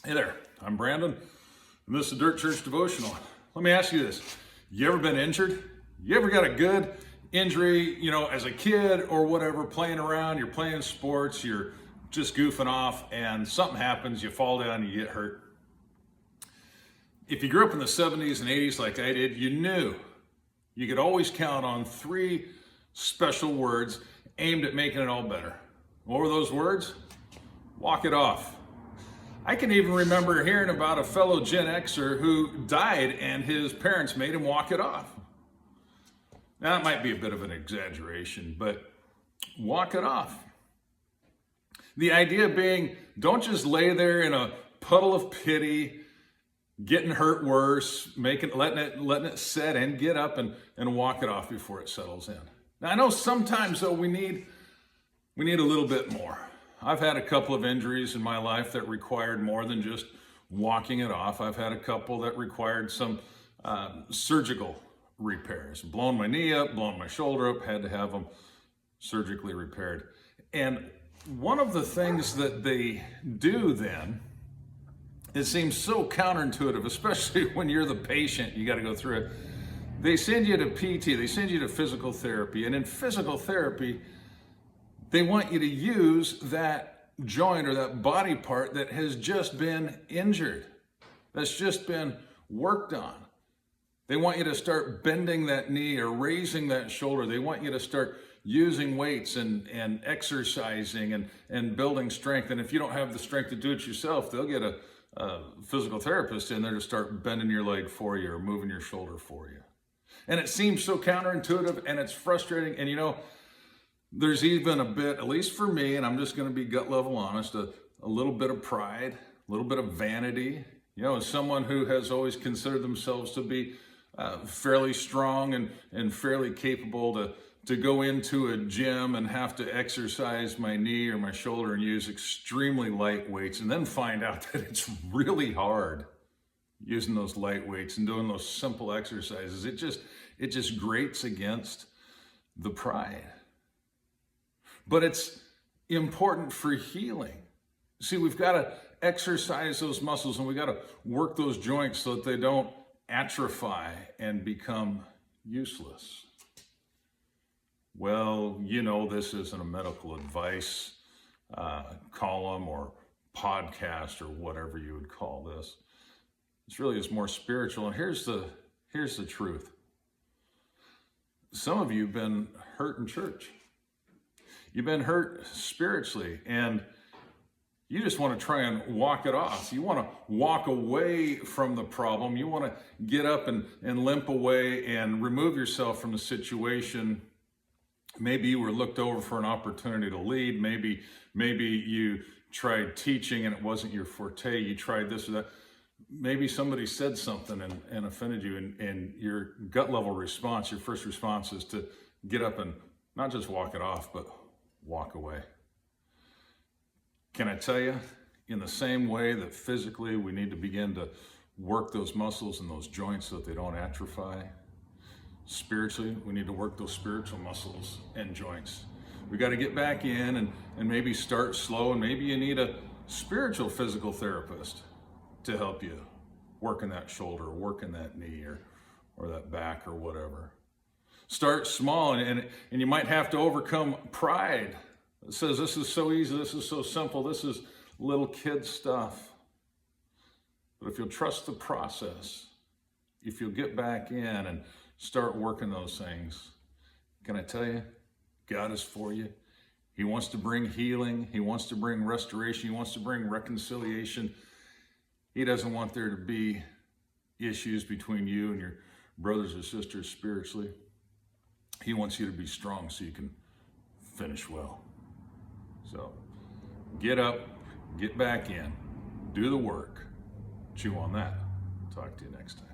Hey there, I'm Brandon, and this is Dirt Church Devotional. Let me ask you this. You ever been injured? You ever got a good injury, as a kid or whatever, playing around, you're playing sports, you're just goofing off, and something happens, you fall down, you get hurt. If you grew up in the 70s and 80s like I did, you knew you could always count on three special words aimed at making it all better. What were those words? Walk it off. I can even remember hearing about a fellow Gen Xer who died and his parents made him walk it off. Now, that might be a bit of an exaggeration, but walk it off. The idea being, don't just lay there in a puddle of pity, getting hurt worse, letting it set in, get up and walk it off before it settles in. Now, I know sometimes, though, we need a little bit more. I've had a couple of injuries in my life that required more than just walking it off. I've had a couple that required some surgical repairs. Blown my knee up, blown my shoulder up, had to have them surgically repaired. And one of the things that they do then, it seems so counterintuitive, especially when you're the patient, you got to go through it. They send you to PT, they send you to physical therapy. And in physical therapy, they want you to use that joint or that body part that has just been injured, that's just been worked on. They want you to start bending that knee or raising that shoulder. They want you to start using weights and exercising and building strength. And if you don't have the strength to do it yourself, they'll get a physical therapist in there to start bending your leg for you or moving your shoulder for you. And it seems so counterintuitive and it's frustrating. And there's even a bit, at least for me, and I'm just going to be gut level honest, a little bit of pride, a little bit of vanity. As someone who has always considered themselves to be fairly strong and fairly capable to go into a gym and have to exercise my knee or my shoulder and use extremely light weights and then find out that it's really hard using those light weights and doing those simple exercises. It just grates against the pride. But it's important for healing. See, we've got to exercise those muscles and we've got to work those joints so that they don't atrophy and become useless. Well, this isn't a medical advice column or podcast or whatever you would call this. This really is more spiritual. And here's the truth. Some of you have been hurt in church. You've been hurt spiritually, and you just want to try and walk it off. You want to walk away from the problem. You want to get up and limp away and remove yourself from the situation. Maybe you were looked over for an opportunity to lead. Maybe you tried teaching and it wasn't your forte. You tried this or that. Maybe somebody said something and offended you, and your gut level response, your first response is to get up and not just walk it off, but walk away. Can I tell you, in the same way that physically we need to begin to work those muscles and those joints so that they don't atrophy, spiritually, we need to work those spiritual muscles and joints. We got to get back in and maybe start slow, and maybe you need a spiritual physical therapist to help you working that shoulder, working that knee or that back or whatever. Start small, and you might have to overcome pride. It says this is so easy, this is so simple, this is little kid stuff. But if you'll trust the process, if you'll get back in and start working those things, can I tell you, God is for you. He wants to bring healing. He wants to bring restoration. He wants to bring reconciliation. He doesn't want there to be issues between you and your brothers or sisters spiritually. He wants you to be strong so you can finish well. So get up, get back in, do the work, chew on that. Talk to you next time.